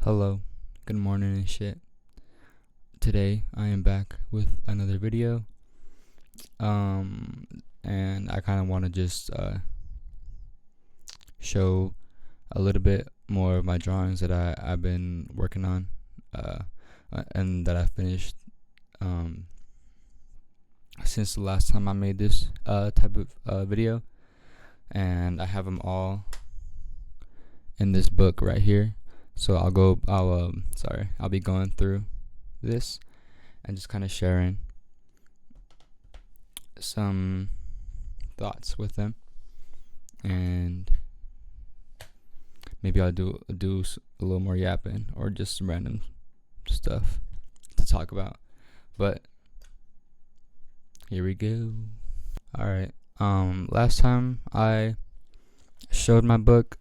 Hello, good morning and shit. Today I am back with another video. And I kind of want to just show a little bit more of my drawings that I've been working on, and that I finished since the last time I made this type of video, and I have them all in this book right here. So I'll be going through this and just kind of sharing some thoughts with them, and maybe I'll do a little more yapping or just random stuff to talk about. But here we go. All right. Last time I showed my book,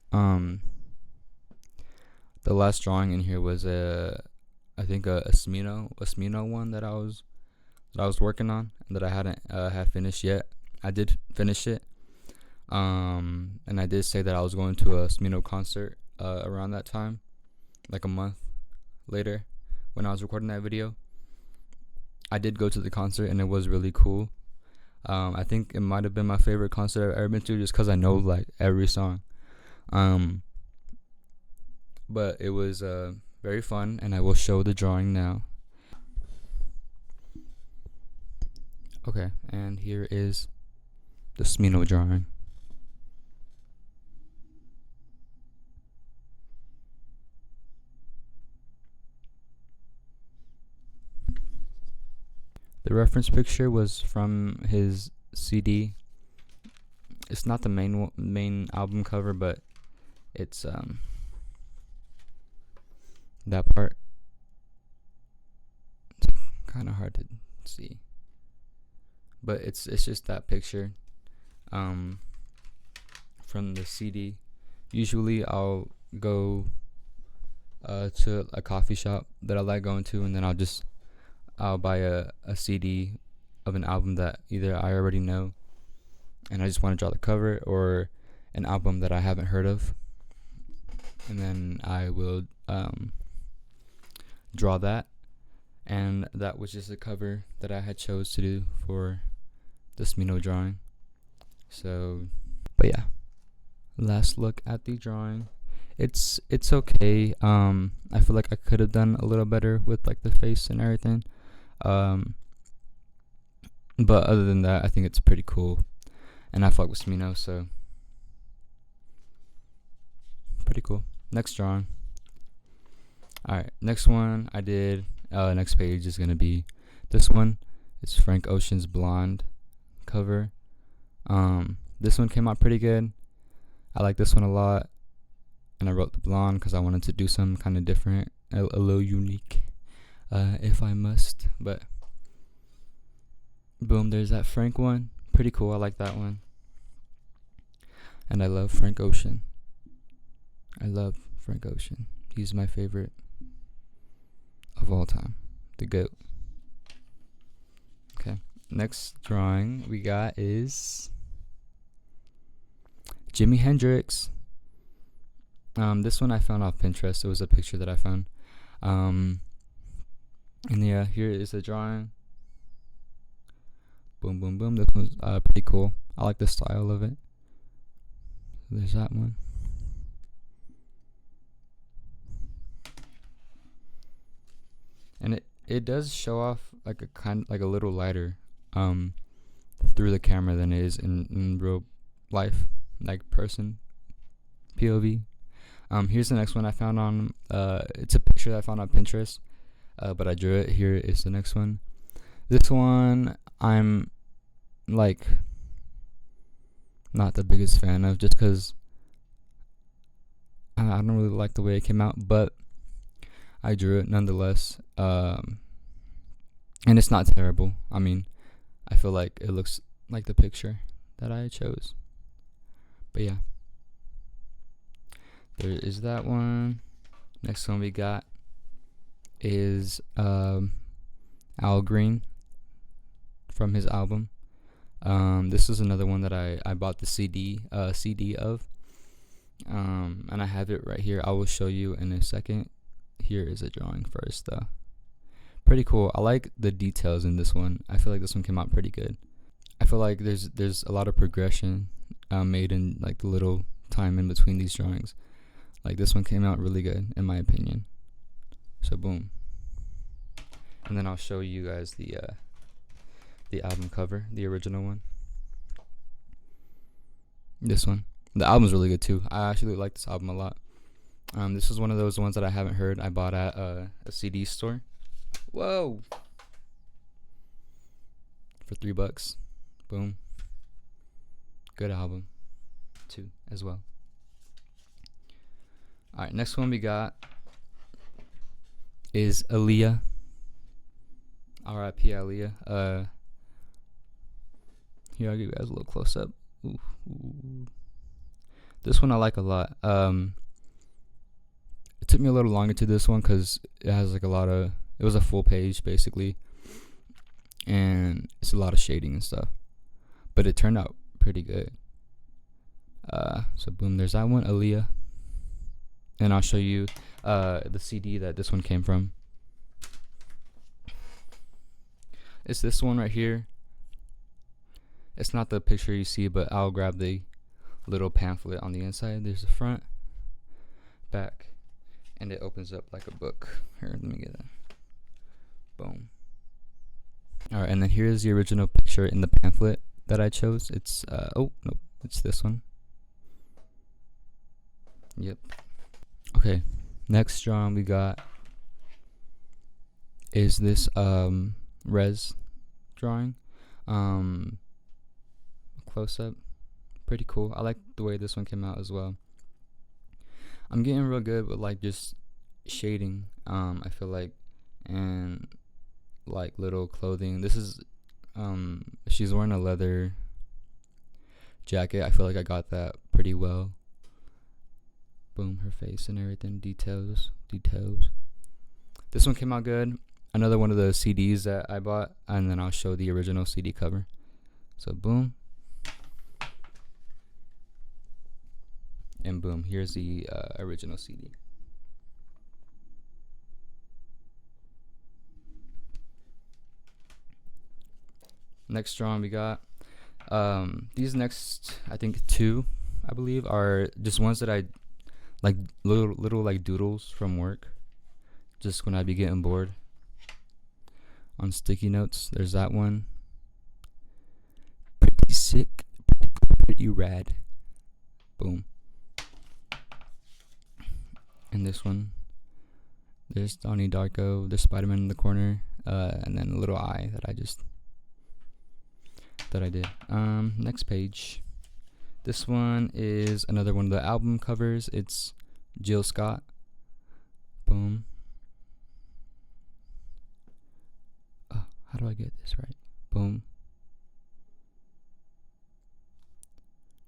the last drawing in here was I think a Smino one that I was working on and that I hadn't had finished yet. I did finish it, and I did say that I was going to a Smino concert around that time, like a month later when I was recording that video. I did go to the concert and it was really cool. I think it might have been my favorite concert I've ever been to, just because I know like every song. But it was very fun, and I will show the drawing now. Okay, and here is the Smino drawing. The reference picture was from his CD. It's not the main album cover, but it's that part. It's kind of hard to see, but it's just that picture from the CD. Usually I'll go to a coffee shop that I like going to, and then I'll buy a CD of an album that either I already know and I just want to draw the cover, or an album that I haven't heard of, and then I will draw that. And that was just a cover that I had chose to do for the Smino drawing. So, but yeah, last look at the drawing. It's okay. I feel like I could have done a little better with like the face and everything. But other than that, I think it's pretty cool, and I fuck with Smino, so pretty cool. Next drawing. Alright, next one I did. Next page is gonna be this one. It's Frank Ocean's Blonde cover. This one came out pretty good. I like this one a lot, and I wrote the blonde because I wanted to do something kind of different, a little unique, if I must. But boom, there's that Frank one. Pretty cool. I like that one, and I love Frank Ocean. He's my favorite of all time, the GOAT. Okay, next drawing we got is Jimi Hendrix. This one I found off Pinterest. It was a picture that I found. And yeah, here is the drawing. Boom, boom, boom. This one's pretty cool. I like the style of it. There's that one. And it does show off like a little lighter through the camera than it is in real life, like person POV. Here's the next one I found on it's a picture that I found on Pinterest, but I drew it. Here is the next one. This one I'm like not the biggest fan of, just because I don't really like the way it came out, but I drew it nonetheless. And it's not terrible. I mean, I feel like it looks like the picture that I chose. But yeah, there is that one. Next one we got is Al Green from his album. This is another one that I bought the CD of, and I have it right here. I will show you in a second. here is a drawing first though. Pretty cool. I like the details in this one. I feel like this one came out pretty good. I feel like there's a lot of progression made in like the little time in between these drawings. Like this one came out really good in my opinion. So boom. And then I'll show you guys the album cover, the original one. This one. The album's really good too. I actually like this album a lot. This is one of those ones that I haven't heard. I bought at a CD store. Whoa! For $3. Boom. Good album too as well. Alright, next one we got is Aaliyah. R.I.P. Aaliyah. Here, I'll give you guys a little close up. Ooh. This one I like a lot. It took me a little longer to this one because it has like it was a full page basically, and it's a lot of shading and stuff, but it turned out pretty good. So boom, there's that one, Aaliyah, and I'll show you the CD that this one came from. It's this one right here. It's not the picture you see, but I'll grab the little pamphlet on the inside. There's the front, back, and it opens up like a book. Here, let me get that. Boom. Alright, and then here's the original picture in the pamphlet that I chose. It's oh nope, it's this one. Yep. Okay, next drawing we got is this res drawing. Close up. Pretty cool. I like the way this one came out as well. I'm getting real good with like just shading, I feel like, and like little clothing. This is she's wearing a leather jacket. I feel like I got that pretty well. Boom, her face and everything, details. This one came out good. Another one of the CDs that I bought, and then I'll show the original CD cover. So boom. And boom, here's the original CD. Next drawing we got. These next, I think 2, I believe, are just ones that I like, little like doodles from work. Just when I be getting bored. On sticky notes, there's that one. Pretty sick, pretty rad. Boom. And this one, there's Donnie Darko, there's Spider-Man in the corner, and then a little eye that I did. Next page. This one is another one of the album covers. It's Jill Scott. Boom. Oh, how do I get this right? Boom.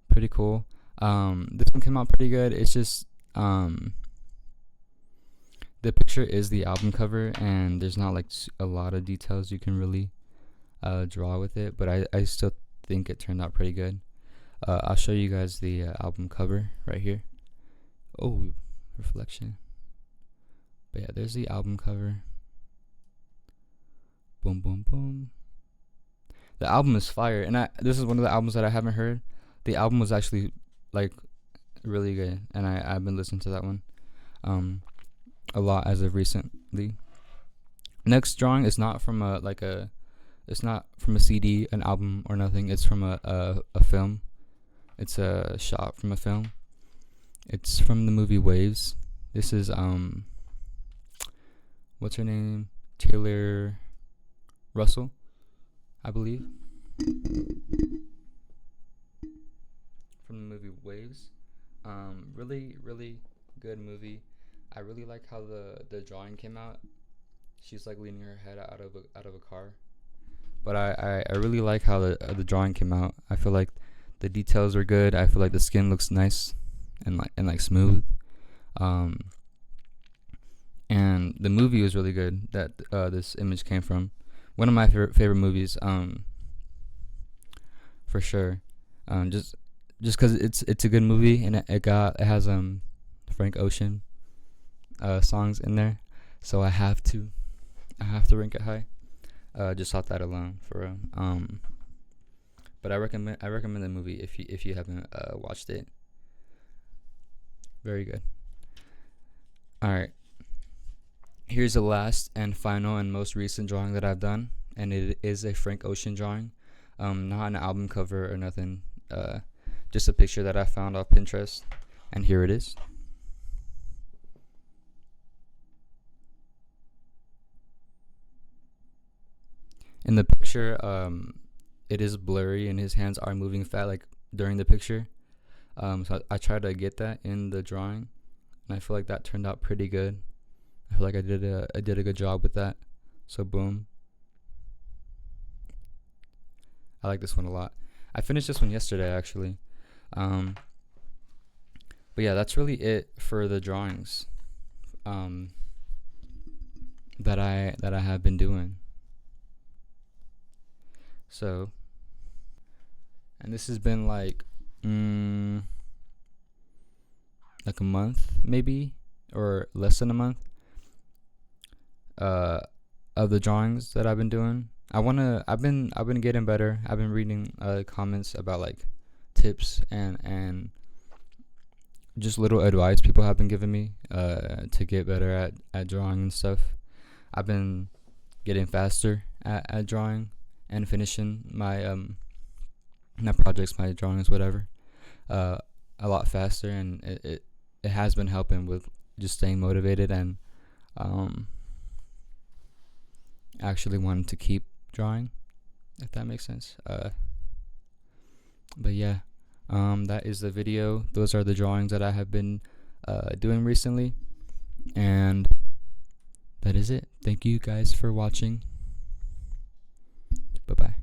Pretty cool. This one came out pretty good. It's just the picture is the album cover, and there's not like a lot of details you can really draw with it, but I still think it turned out pretty good. I'll show you guys the album cover right here. Oh, reflection. But yeah, there's the album cover. Boom, boom, boom. The album is fire, and this is one of the albums that I haven't heard. The album was actually like really good, and I've been listening to that one a lot as of recently. Next drawing is not from it's not from a CD, an album, or nothing. It's from a film. It's a shot from a film. It's from the movie Waves. This is what's her name? Taylor Russell, I believe. From the movie Waves. Really, really good movie. I really like how the drawing came out. She's like leaning her head out of a car. But I really like how the drawing came out. I feel like the details are good. I feel like the skin looks nice and like smooth. And the movie was really good that this image came from. One of my favorite movies, for sure. Just because it's a good movie, and it has Frank Ocean songs in there. so I have to rank it high. Just off that alone, for real. But I recommend the movie if you haven't watched it. Very good. All right. Here's the last and final and most recent drawing that I've done, and it is a Frank Ocean drawing. Not an album cover or nothing. Just a picture that I found off Pinterest, and here it is. In the picture, it is blurry and his hands are moving fast, like during the picture. So I tried to get that in the drawing, and I feel like that turned out pretty good. I feel like I did a good job with that. So boom. I like this one a lot. I finished this one yesterday actually. Um, but yeah, that's really it for the drawings um, that I have been doing. So, and this has been like a month maybe, or less than a month, uh, of the drawings that I've been doing. I've been getting better. I've been reading comments about like tips and just little advice people have been giving me to get better at drawing and stuff. I've been getting faster at drawing and finishing my projects, my drawings, whatever, a lot faster, and it has been helping with just staying motivated and um, actually wanting to keep drawing, if that makes sense. But yeah, that is the video. Those are the drawings that I have been doing recently, and that is it. Thank you guys for watching. Bye bye.